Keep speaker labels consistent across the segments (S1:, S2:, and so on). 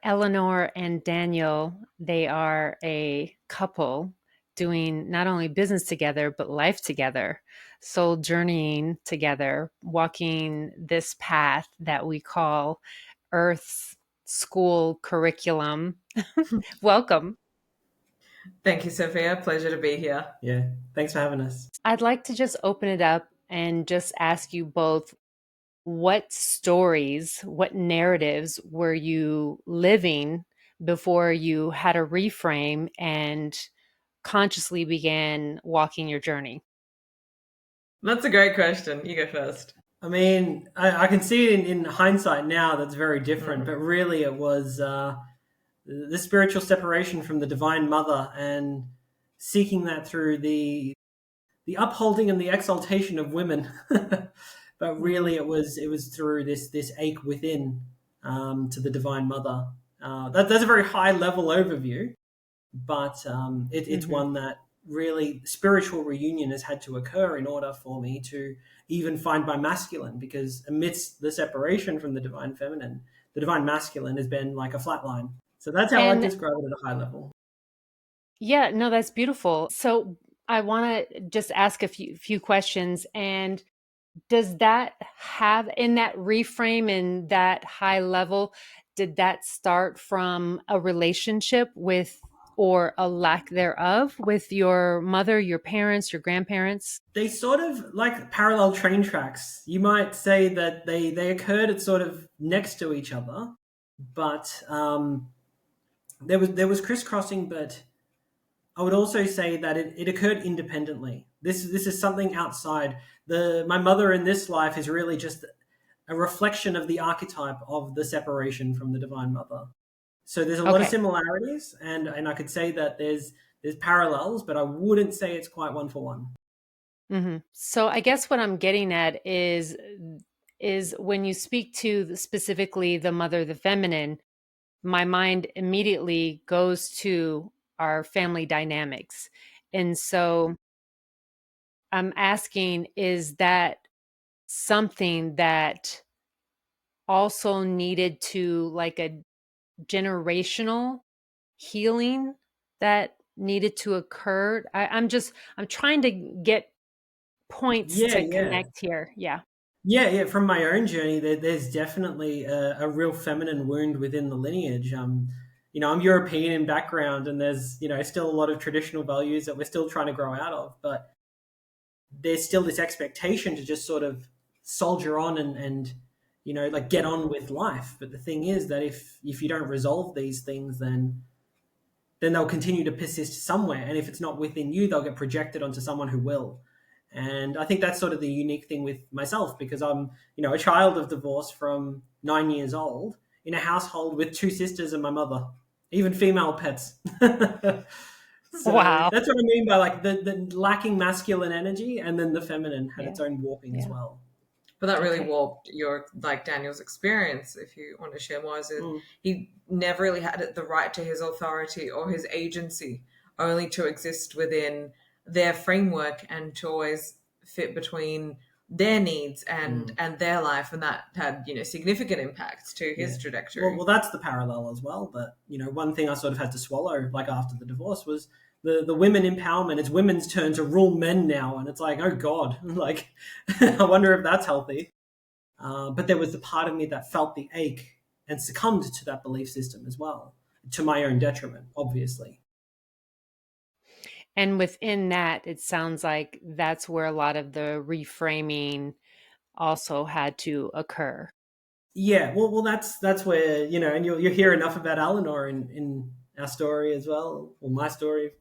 S1: Elinor and Daniel, they are a couple doing not only business together, but life together, soul journeying together, walking this path that we call Earth's school curriculum. Welcome.
S2: Thank you, Sophia. Pleasure to be here.
S3: Yeah, thanks for having us.
S1: I'd like to just open it up and just ask you both what stories, what narratives were you living before you had a reframe and consciously began walking your journey?
S2: That's a great question. You go first.
S3: I mean, I can see it in hindsight now. That's very different,
S2: Mm.
S3: but really, it was the spiritual separation from the Divine Mother and seeking that through the upholding and the exaltation of women. But really, it was through this ache within to the Divine Mother. That's a very high level overview, but it's
S1: Mm-hmm.
S3: one that really spiritual reunion has had to occur in order for me to even find my masculine, because amidst the separation from the divine feminine, the divine masculine has been like a flat line. So that's how I
S1: And
S3: describe it at a high level.
S1: yeah, no, that's beautiful. So I want to just ask a few questions. And does that have in that reframe in that high level, did that start from a relationship with or a lack thereof with your mother, your parents, your grandparents?
S3: They sort of like parallel train tracks. You might say that they occurred at sort of next to each other, but there was crisscrossing, but I would also say that it occurred independently. This is something outside. My mother in this life is really just a reflection of the archetype of the separation from the Divine Mother. So there's a lot of
S1: Okay.
S3: similarities, and I could say that there's parallels, but I wouldn't say it's quite one for one.
S1: So I guess what I'm getting at is when you speak to specifically the mother, the feminine, my mind immediately goes to our family dynamics. And so I'm asking, is that something that also needed to like a generational healing that needed to occur? I'm trying to get points
S3: Yeah,
S1: to
S3: yeah.
S1: connect here. Yeah.
S3: Yeah, yeah. From my own journey, there's definitely a real feminine wound within the lineage. I'm European in background, and there's still a lot of traditional values that we're still trying to grow out of. But there's still this expectation to just sort of soldier on and like get on with life. But the thing is that if you don't resolve these things, then they'll continue to persist somewhere. And if it's not within you, they'll get projected onto someone who will. And I think that's sort of the unique thing with myself, because I'm, a child of divorce from 9 years old in a household with two sisters and my mother, even female pets. So
S1: Wow.
S3: that's what I mean by like the lacking masculine energy, and then the feminine had
S1: Yeah.
S3: its own warping as
S1: Yeah.
S3: well.
S2: But that really
S1: Okay.
S2: warped your like Daniel's experience. If you want to share more, is it
S3: Mm.
S2: he never really had the right to his authority or his agency, only to exist within their framework and to always fit between their needs and
S3: Mm.
S2: their life, and that had significant impacts to
S3: Yeah.
S2: his
S3: Well,
S2: trajectory.
S3: that's the parallel as well. But one thing I sort of had to swallow, like after the divorce, was the women empowerment. It's women's turn to rule men now, and it's like, oh god, like I wonder if that's healthy. But there was the part of me that felt the ache and succumbed to that belief system as well, to my own detriment, obviously.
S1: And within that, it sounds like that's where a lot of the reframing also had to occur.
S3: Yeah, well, that's where and you'll hear enough about Eleanor in our story as well, or my story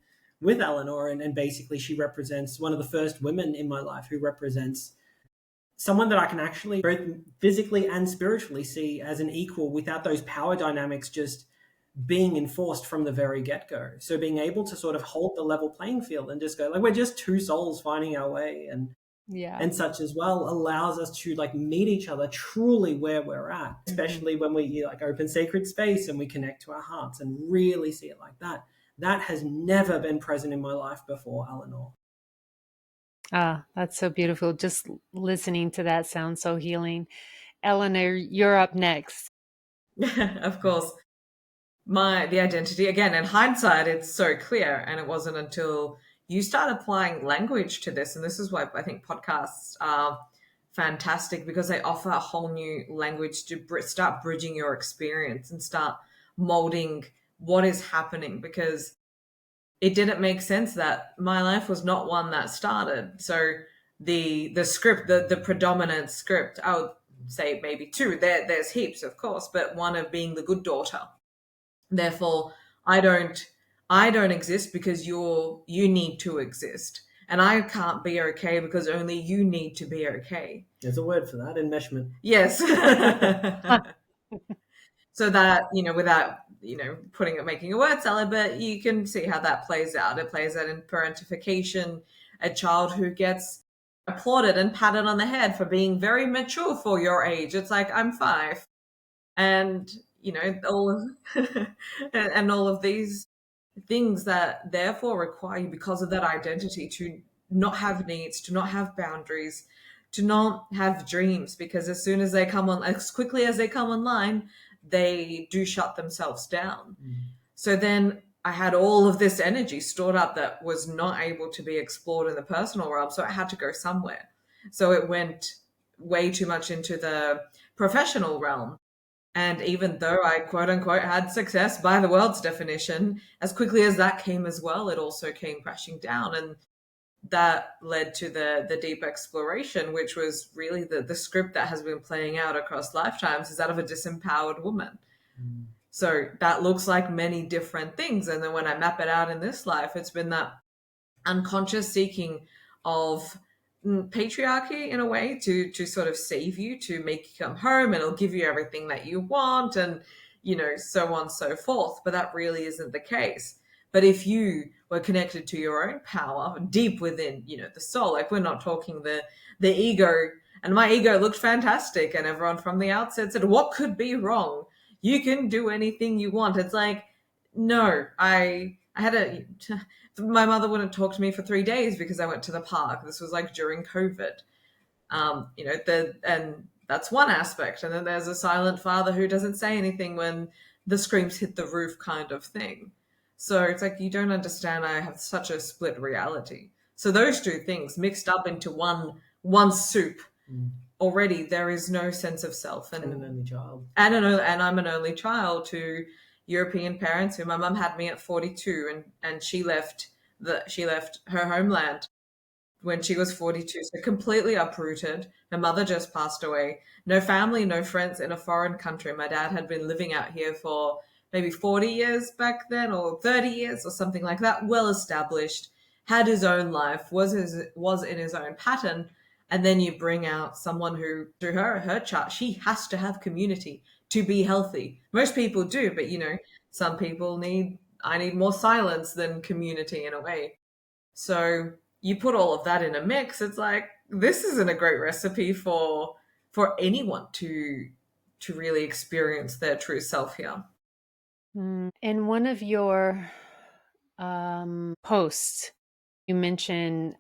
S3: with Eleanor, and basically she represents one of the first women in my life who represents someone that I can actually both physically and spiritually see as an equal without those power dynamics just being enforced from the very get go. So being able to sort of hold the level playing field and just go like we're just two souls finding our way,
S1: Yeah.
S3: and such as well allows us to like meet each other truly where we're at,
S1: Hmm.
S3: especially when we like open sacred space and we connect to our hearts and really see it like that. That has never been present in my life before, Eleanor.
S1: Ah, that's so beautiful. Just listening to that sounds so healing. Eleanor, you're up next.
S2: Of course. the identity. Again, in hindsight, it's so clear, and it wasn't until you start applying language to this, and this is why I think podcasts are fantastic, because they offer a whole new language to start bridging your experience and start molding what is happening, because it didn't make sense that my life was not one that started. So the script, the predominant script, I would say maybe two. There's heaps, of course, but one of being the good daughter. Therefore, I don't I don't exist because you need to exist. And I can't be okay because only you need to be okay.
S3: There's a word for that, enmeshment.
S2: Yes. So that, without, making a word salad, but you can see how that plays out. It plays out in parentification, a child who gets applauded and patted on the head for being very mature for your age. It's like, I'm 5. And, all of, and all of these things that therefore require you, because of that identity, to not have needs, to not have boundaries, to not have dreams, because as quickly as they come online, they do shut themselves down. So then I had all of this energy stored up that was not able to be explored in the personal realm, so it had to go somewhere. So it went way too much into the professional realm. And even though I quote unquote had success by the world's definition, as quickly as that came as well, it also came crashing down. And that led to the deep exploration, which was really the script that has been playing out across lifetimes, is that of a disempowered woman. So that looks like many different things. And then when I map it out in this life, it's been that unconscious seeking of patriarchy in a way to sort of save you, to make you come home, and it'll give you everything that you want, and so on and so forth. But that really isn't the case. But if you were connected to your own power deep within the soul, like, we're not talking the ego. And my ego looked fantastic, and everyone from the outset said, what could be wrong? You can do anything you want. It's like, no, I had my mother wouldn't talk to me for 3 days because I went to the park. This was like during COVID. And that's one aspect. And then there's a silent father who doesn't say anything when the screams hit the roof, kind of thing. So it's like, you don't understand, I have such a split reality. So those two things mixed up into one soup. Already there is no sense of self.
S3: And an only child.
S2: And I'm an only child to European parents, who my mum had me at 42, and she left her homeland when she was 42, so completely uprooted. Her mother just passed away. No family, no friends, in a foreign country. My dad had been living out here for maybe 40 years back then, or 30 years or something like that, well established, had his own life, was in his own pattern. And then you bring out someone who, through her chart, she has to have community to be healthy. Most people do, but some people I need more silence than community, in a way. So you put all of that in a mix, it's like, this isn't a great recipe for anyone to really experience their true self here.
S1: In one of your posts, you mentioned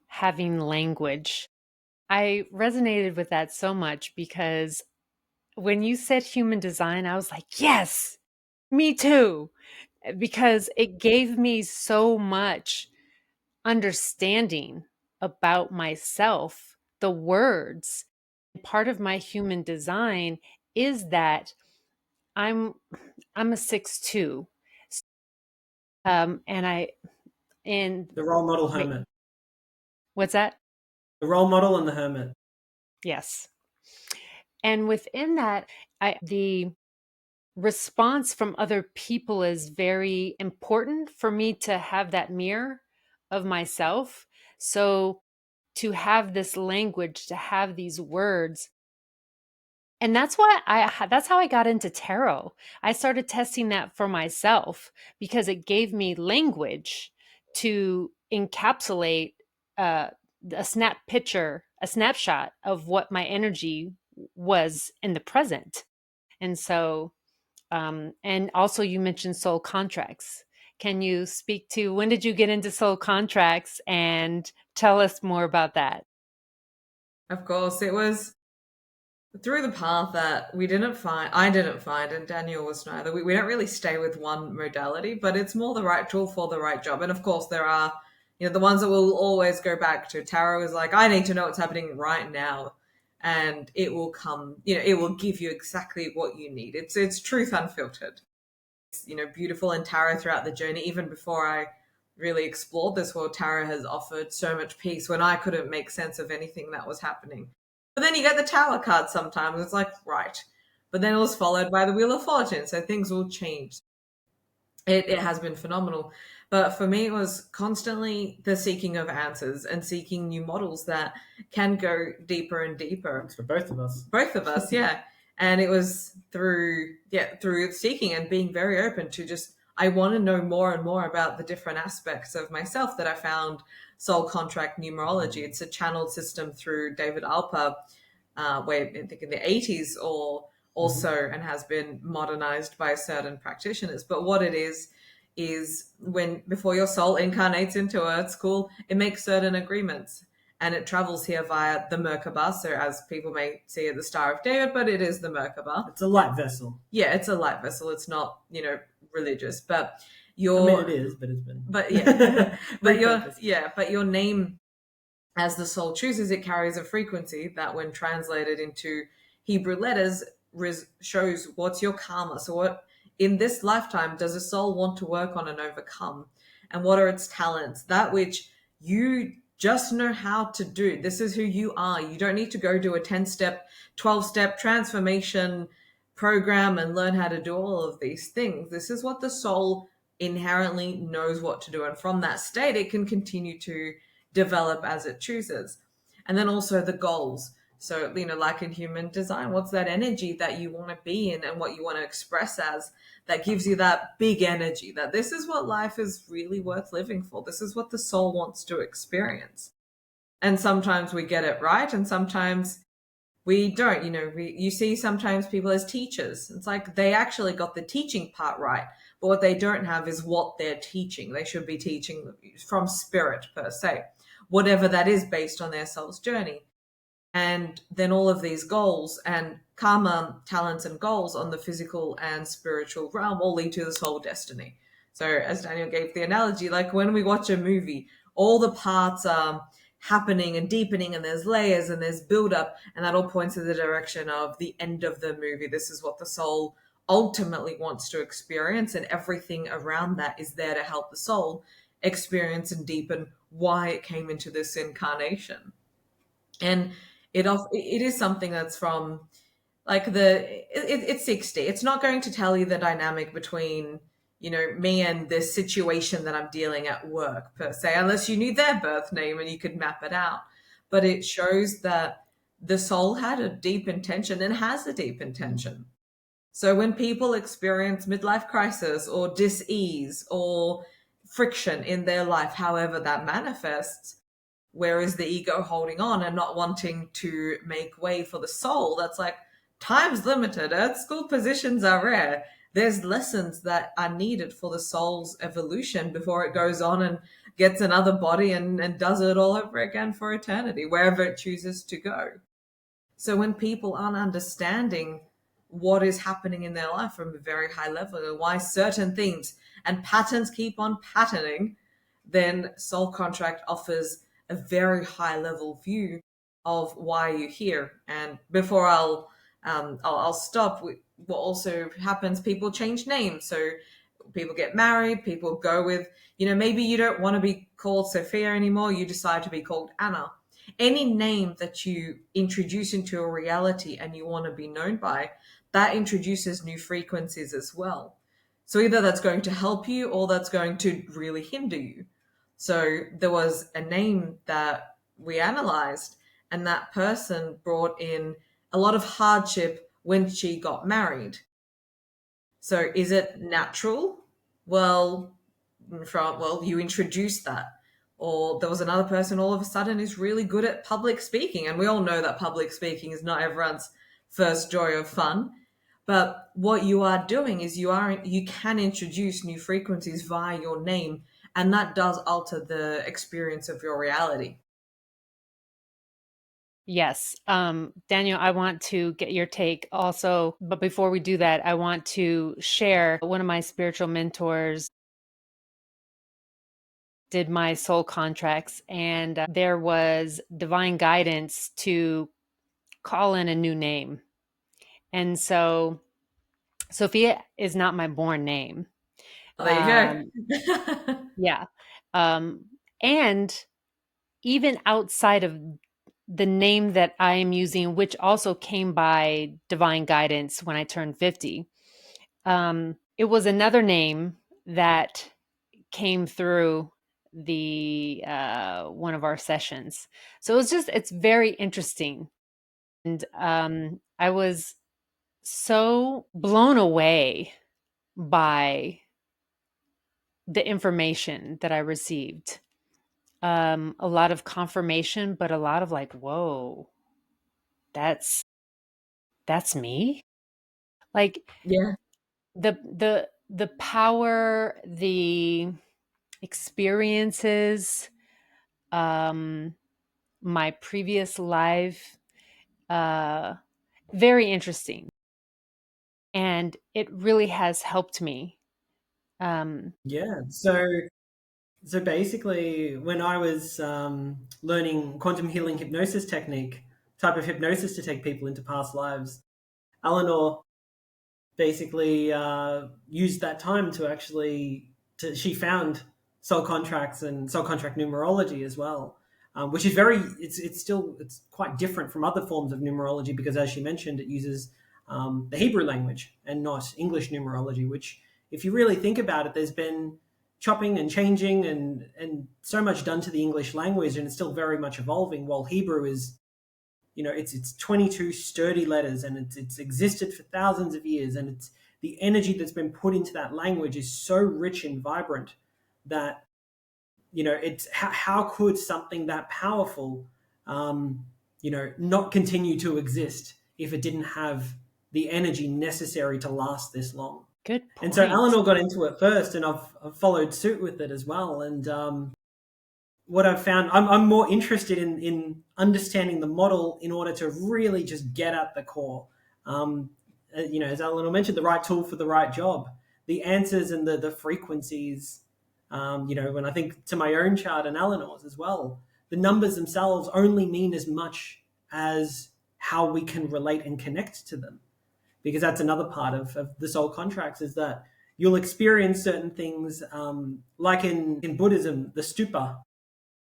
S1: having language. I resonated with that so much, because when you said human design, I was like, yes, me too, because it gave me so much understanding about myself, the words. Part of my human design is that I'm a 6'2", and
S3: The role model
S1: wait,
S3: hermit.
S1: what's that?
S3: The role model and the hermit.
S1: Yes. And within that, the response from other people is very important for me to have that mirror of myself. So to have this language, to have these words. And that's how I got into tarot. I started testing that for myself because it gave me language to encapsulate a snapshot of what my energy was in the present. And so, and also you mentioned soul contracts. Can you speak to, when did you get into soul contracts, and tell us more about that?
S2: Of course, it was Through the path that I didn't find, and Daniel was neither. We don't really stay with one modality, but it's more the right tool for the right job. And of course, there are, the ones that we'll always go back to. Tarot is like, I need to know what's happening right now, and it will come. It will give you exactly what you need. It's truth unfiltered. It's beautiful in tarot throughout the journey. Even before I really explored this world, tarot has offered so much peace when I couldn't make sense of anything that was happening. But then you get the Tower card sometimes. It's like, right. But then it was followed by the Wheel of Fortune. So things will change. It has been phenomenal. But for me, it was constantly the seeking of answers and seeking new models that can go deeper and deeper.
S3: It's for both of us.
S2: Both of us, yeah. And it was through seeking and being very open to just, I want to know more and more about the different aspects of myself that I found soul contract numerology. It's a channeled system through David Alper, way I think in the 80s, or also and has been modernized by certain practitioners. But what it is when before your soul incarnates into Earth School, it makes certain agreements. And it travels here via the Merkaba. So as people may see it, the Star of David, but it is the Merkaba.
S3: It's a light vessel.
S2: Yeah, it's a light vessel. It's not, religious. But
S3: it is, but it's been.
S2: But yeah, but your name, as the soul chooses, it carries a frequency that, when translated into Hebrew letters, shows what's your karma. So what in this lifetime does a soul want to work on and overcome, and what are its talents? That which you just know how to do. This is who you are. You don't need to go do a 10-step, 12-step transformation program and learn how to do all of these things. This is what the soul inherently knows what to do. And from that state, it can continue to develop as it chooses. And then also the goals. So, like in human design, what's that energy that you want to be in and what you want to express as that gives you that big energy that this is what life is really worth living for. This is what the soul wants to experience. And sometimes we get it right, and sometimes we don't. You see sometimes people as teachers. It's like they actually got the teaching part right, but what they don't have is what they're teaching. They should be teaching from spirit per se, whatever that is based on their soul's journey. And then all of these goals and karma, talents, and goals on the physical and spiritual realm all lead to the soul destiny. So as Daniel gave the analogy, like when we watch a movie, all the parts are happening and deepening, and there's layers and there's build up, and that all points in the direction of the end of the movie. This is what the soul ultimately wants to experience, and everything around that is there to help the soul experience and deepen why it came into this incarnation. And it is something that's from like it's 60. It's not going to tell you the dynamic between me and this situation that I'm dealing at work per se, unless you knew their birth name and you could map it out. But it shows that the soul had a deep intention and has a deep intention. So when people experience midlife crisis or dis-ease or friction in their life, however that manifests, where is the ego holding on and not wanting to make way for the soul? That's like, time's limited. Earth school positions are rare. There's lessons that are needed for the soul's evolution before it goes on and gets another body and does it all over again for eternity, wherever it chooses to go. So when people aren't understanding what is happening in their life from a very high level and why certain things and patterns keep on patterning, then soul contract offers a very high level view of why you're here. And before I'll stop. What also happens, people change names. So people get married, people go with, maybe you don't want to be called Sophia anymore. You decide to be called Anna. Any name that you introduce into a reality and you want to be known by, that introduces new frequencies as well. So either that's going to help you or that's going to really hinder you. So there was a name that we analyzed, and that person brought in a lot of hardship when she got married. So is it natural? Well, you introduced that. Or there was another person all of a sudden who's really good at public speaking. And we all know that public speaking is not everyone's first joy of fun. But what you are doing is you can introduce new frequencies via your name, and that does alter the experience of your reality.
S1: Yes. Daniel, I want to get your take also, but before we do that, I want to share one of my spiritual mentors did my soul contracts, and there was divine guidance to call in a new name. And so Sophia is not my born name.
S2: Oh, there
S1: Um,
S2: you go.
S1: yeah. Um, and even outside of the name that I am using, which also came by divine guidance when I turned 50, it was another name that came through the one of our sessions. So it's very interesting. And I was so blown away by the information that I received. A lot of confirmation, but a lot of like, whoa, that's me. Like
S2: Yeah.
S1: the power, the experiences, um, my previous life, uh, very interesting, and it really has helped me. Um,
S3: Yeah. So basically, when I was learning quantum healing hypnosis technique, type of hypnosis to take people into past lives, Eleanor basically used that time to she found soul contracts and soul contract numerology as well, which is it's quite different from other forms of numerology because, as she mentioned, it uses the Hebrew language and not English numerology. Which, if you really think about it, there's been chopping and changing and so much done to the English language, and it's still very much evolving. While Hebrew is, it's 22 sturdy letters, and it's existed for thousands of years, and it's the energy that's been put into that language is so rich and vibrant that, it's how could something that powerful not continue to exist if it didn't have the energy necessary to last this long.
S1: good
S3: And so
S1: point.
S3: Eleanor got into it first, and I've followed suit with it as well. And what I've found, I'm more interested in understanding the model in order to really just get at the core. As Eleanor mentioned, the right tool for the right job, the answers and the frequencies. When I think to my own chart and Eleanor's as well, the numbers themselves only mean as much as how we can relate and connect to them, because that's another part of the soul contracts, is that you'll experience certain things, like in Buddhism, the stupa,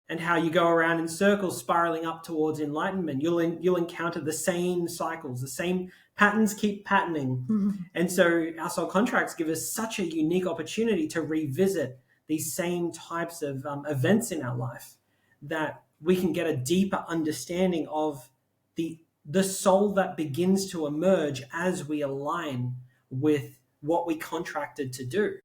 S3: and how you go around in circles spiraling up towards enlightenment. You'll encounter the same cycles, the same patterns keep patterning. And so our soul contracts give us such a unique opportunity to revisit these same types of events in our life, that we can get a deeper understanding of the soul that begins to emerge as we align with what we contracted to do.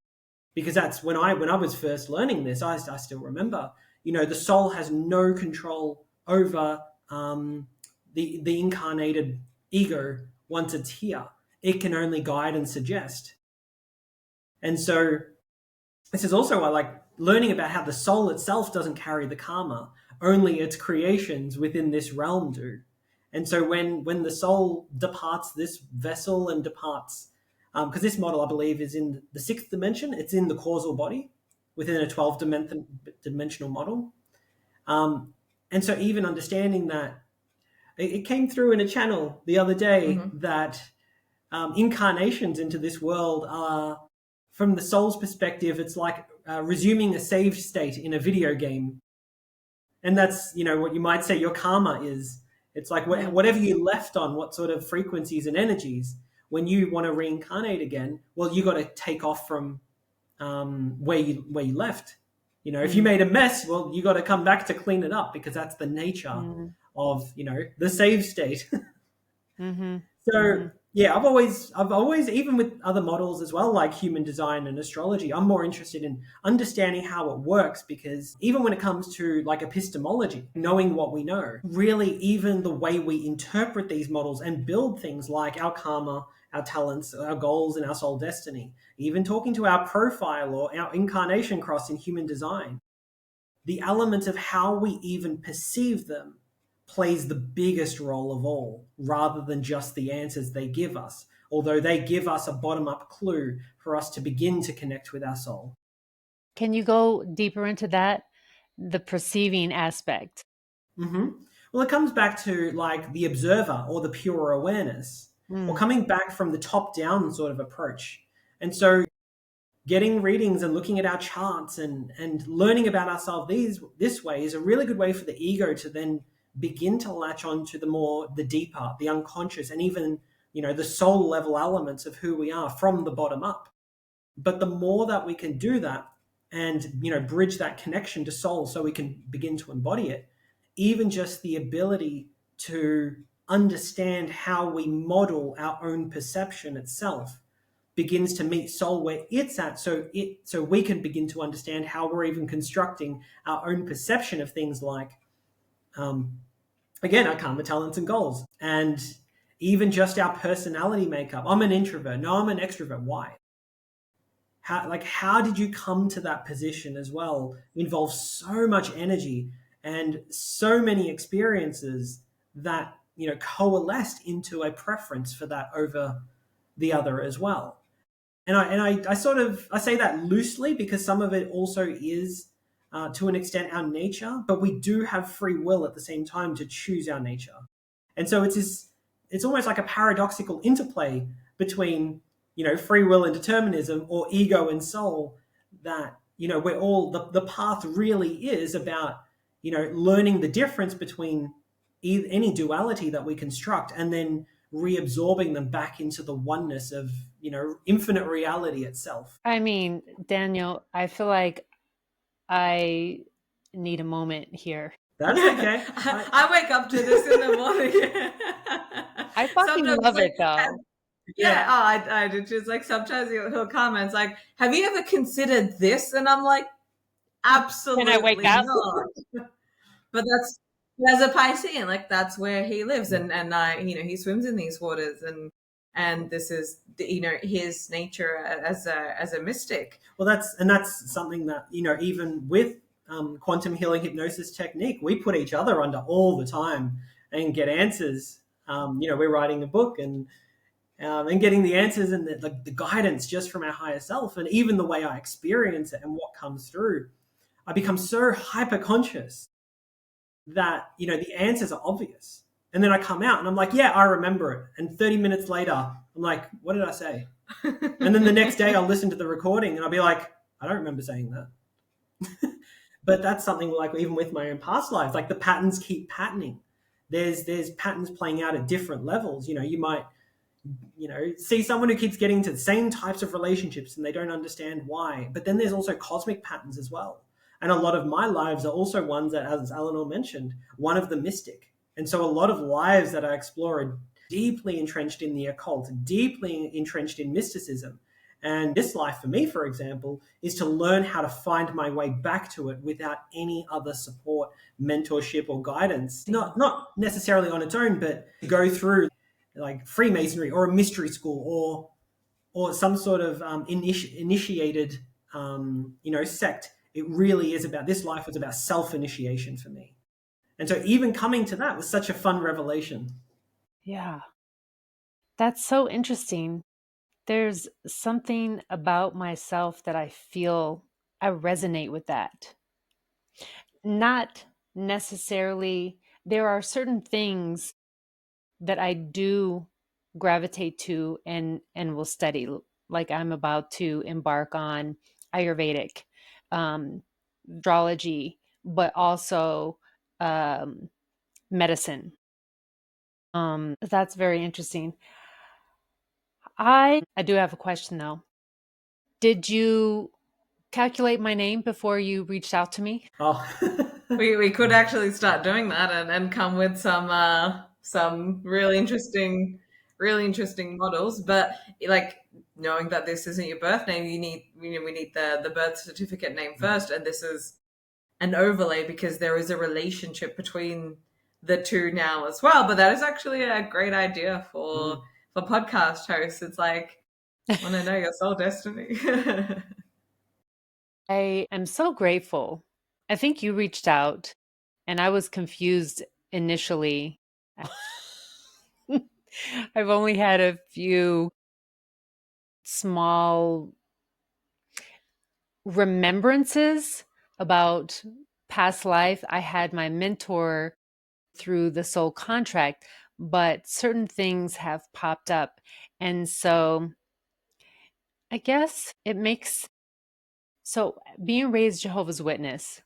S3: Because that's when I was first learning this, I still remember, the soul has no control over the incarnated ego once it's here. It can only guide and suggest. And so this is also why, like, learning about how the soul itself doesn't carry the karma, only its creations within this realm do. And so when the soul departs this vessel and departs, because this model, I believe, is in the sixth dimension, it's in the causal body within a 12-dimensional model. And so even understanding that, it came through in a channel the other day that incarnations into this world are, from the soul's perspective, it's like resuming a saved state in a video game. And that's, what you might say your karma is. It's like whatever you left on, what sort of frequencies and energies, when you want to reincarnate again, well, you got to take off from where you left. If you made a mess, well, you got to come back to clean it up, because that's the nature of the save state.
S1: Mm-hmm.
S3: So yeah, I've always, even with other models as well, like human design and astrology, I'm more interested in understanding how it works, because even when it comes to like epistemology, knowing what we know, really even the way we interpret these models and build things like our karma, our talents, our goals, and our soul destiny, even talking to our profile or our incarnation cross in human design, the element of how we even perceive them plays the biggest role of all, rather than just the answers they give us, although they give us a bottom-up clue for us to begin to connect with our soul.
S1: Can you go deeper into that? The perceiving aspect.
S3: Mm-hmm. Well, it comes back to like the observer or the pure awareness, or
S1: Mm.
S3: coming back from the top down sort of approach. And so getting readings and looking at our charts and learning about ourselves this way is a really good way for the ego to then begin to latch on to the deeper, the unconscious, and even, the soul level elements of who we are from the bottom up. But the more that we can do that and, bridge that connection to soul so we can begin to embody it, even just the ability to understand how we model our own perception itself begins to meet soul where it's at, so we can begin to understand how we're even constructing our own perception of things like, again, our karma, talents, and goals, and even just our personality makeup. I'm an introvert. No, I'm an extrovert. Why? How did you come to that position as well? It involves so much energy and so many experiences that coalesced into a preference for that over the other as well. And I say that loosely because some of it also is to an extent our nature, but we do have free will at the same time to choose our nature. And so it's almost like a paradoxical interplay between free will and determinism, or ego and soul, that we're all the path really is about learning the difference between any duality that we construct, and then reabsorbing them back into the oneness of infinite reality itself.
S1: I mean, Daniel, I feel like I need a moment here.
S3: That's okay.
S2: I wake up to this in the morning.
S1: I fucking
S2: Sometimes
S1: love
S2: like,
S1: it though.
S2: yeah, oh, I do too. It's like sometimes he'll comment like, "Have you ever considered this?" And I'm like,
S1: Can I wake
S2: "Absolutely
S1: up?
S2: not." But that's, as a Piscean, like that's where he lives, and I, he swims in these waters, and this is his nature as a mystic.
S3: Well, that's something that even with quantum healing hypnosis technique, we put each other under all the time and get answers. We're writing a book and getting the answers and the guidance just from our higher self, and even the way I experience it and what comes through. I become so hyper conscious that the answers are obvious, and then I come out and I'm like, yeah, I remember it, and 30 minutes later I'm like, what did I say? And then the next day I'll listen to the recording and I'll be like, I don't remember saying that. But that's something like even with my own past lives, like the patterns keep patterning. There's patterns playing out at different levels. You might see someone who keeps getting into the same types of relationships and they don't understand why. But then there's also cosmic patterns as well. And a lot of my lives are also ones that, as Elinor mentioned, one of the mystic. And so a lot of lives that I explore are deeply entrenched in the occult, deeply entrenched in mysticism. And this life for me, for example, is to learn how to find my way back to it without any other support, mentorship, or guidance. Not necessarily on its own, but go through like Freemasonry or a mystery school or some sort of initiated sect. It really is about, this life was about self-initiation for me. And so even coming to that was such a fun revelation.
S1: Yeah. That's so interesting. There's something about myself that I feel I resonate with that. Not necessarily, there are certain things that I do gravitate to and will study. Like I'm about to embark on Ayurvedic, astrology, but also medicine. That's very interesting. I do have a question though. Did you calculate my name before you reached out to me?
S3: Oh,
S2: We could actually start doing that and come with some really interesting models. But like knowing that this isn't your birth name, we need the birth certificate name first, and this is an overlay because there is a relationship between the two now as well. But that is actually a great idea for podcast hosts. It's like, I want to know your soul destiny.
S1: I am so grateful. I think you reached out and I was confused initially. I've only had a few small remembrances about past life. I had my mentor through the soul contract, but certain things have popped up. And so I guess it makes, so being raised Jehovah's Witness,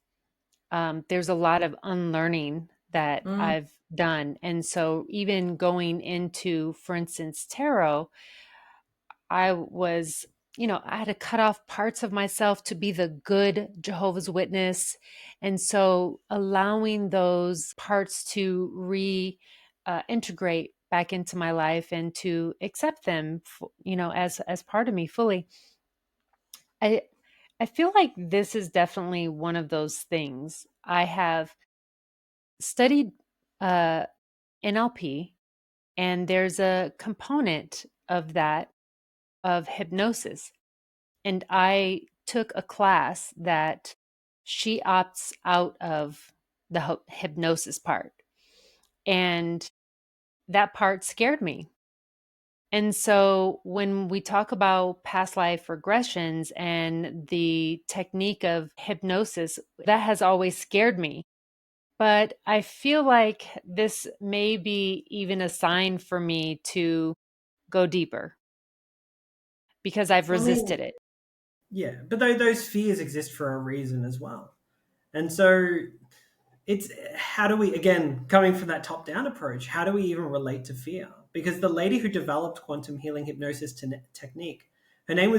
S1: there's a lot of unlearning that
S2: Mm.
S1: I've done. And so even going into, for instance, tarot, I was, I had to cut off parts of myself to be the good Jehovah's Witness. And so allowing those parts to integrate back into my life and to accept them, as part of me fully. I, I feel like this is definitely one of those things. I have studied uh, NLP, and there's a component of that of hypnosis. And I took a class that she opts out of the hypnosis part. And that part scared me. And so when we talk about past life regressions and the technique of hypnosis, that has always scared me. But I feel like this may be even a sign for me to go deeper because I've
S3: Well, I
S1: resisted
S3: mean,
S1: it.
S3: yeah, but those fears exist for a reason as well. And so it's how do we, again, coming from that top down approach, how do we even relate to fear? Because the lady who developed quantum healing hypnosis technique, her name was